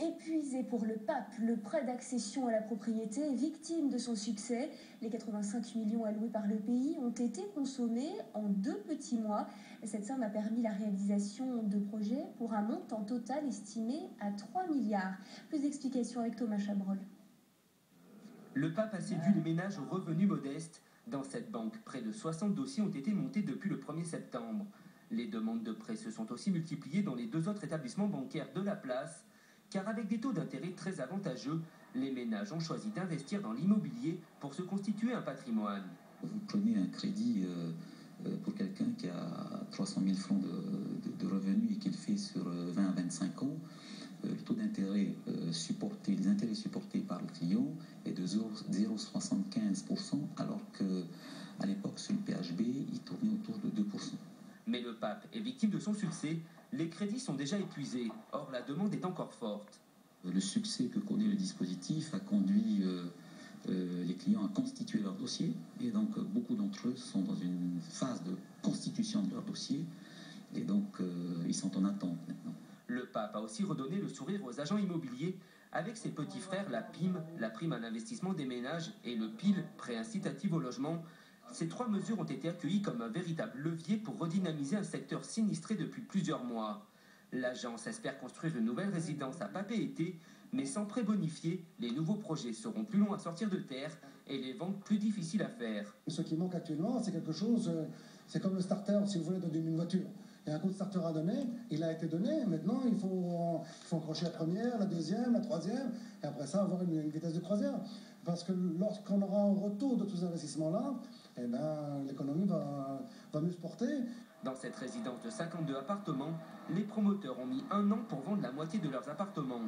épuisé pour le pape. Le prêt d'accession à la propriété est victime de son succès. Les 85 millions alloués par le pays ont été consommés en 2 petits mois. Cette somme a permis la réalisation de projets pour un montant total estimé à 3 milliards. Plus d'explications avec Thomas Chabrol. Le pape a séduit les ménages aux revenus modestes. Dans cette banque, près de 60 dossiers ont été montés depuis le 1er septembre. Les demandes de prêts se sont aussi multipliées dans les 2 autres établissements bancaires de la place, car avec des taux d'intérêt très avantageux, les ménages ont choisi d'investir dans l'immobilier pour se constituer un patrimoine. Vous prenez un crédit pour quelqu'un qui a 300 000 francs de revenus et qu'il fait sur 20 à 25 ans, le taux d'intérêt supporté, les intérêts supportés par le client est de 0,75%, alors qu'à l'époque, sur le PHB, il tournait autour de 2%. Mais le pape est victime de son succès. Les crédits sont déjà épuisés. Or, la demande est encore forte. Le succès que connaît le dispositif a conduit les clients à constituer leur dossier. Et donc, beaucoup d'entre eux sont dans une phase de constitution de leur dossier. Et donc, ils sont en attente maintenant. Le pape a aussi redonné le sourire aux agents immobiliers avec ses petits frères, la PIM, la prime à l'investissement des ménages, et le PIL, prêt incitatif au logement. Ces 3 mesures ont été accueillies comme un véritable levier pour redynamiser un secteur sinistré depuis plusieurs mois. L'agence espère construire une nouvelle résidence à Papeete, mais sans prêt bonifié, les nouveaux projets seront plus longs à sortir de terre et les ventes plus difficiles à faire. Ce qui manque actuellement, c'est quelque chose, c'est comme le starter, si vous voulez, d'une voiture. Il y a un coup de starter à donner, il a été donné, maintenant il faut accrocher la première, la deuxième, la troisième, et après ça avoir une vitesse de croisière. Parce que lorsqu'on aura un retour de tous ces investissements-là, eh ben, l'économie va mieux se porter. Dans cette résidence de 52 appartements, les promoteurs ont mis 1 an pour vendre la moitié de leurs appartements.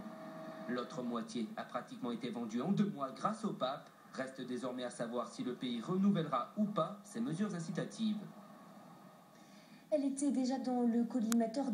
L'autre moitié a pratiquement été vendue en 2 mois grâce au pape. Reste désormais à savoir si le pays renouvellera ou pas ces mesures incitatives. Elle était déjà dans le collimateur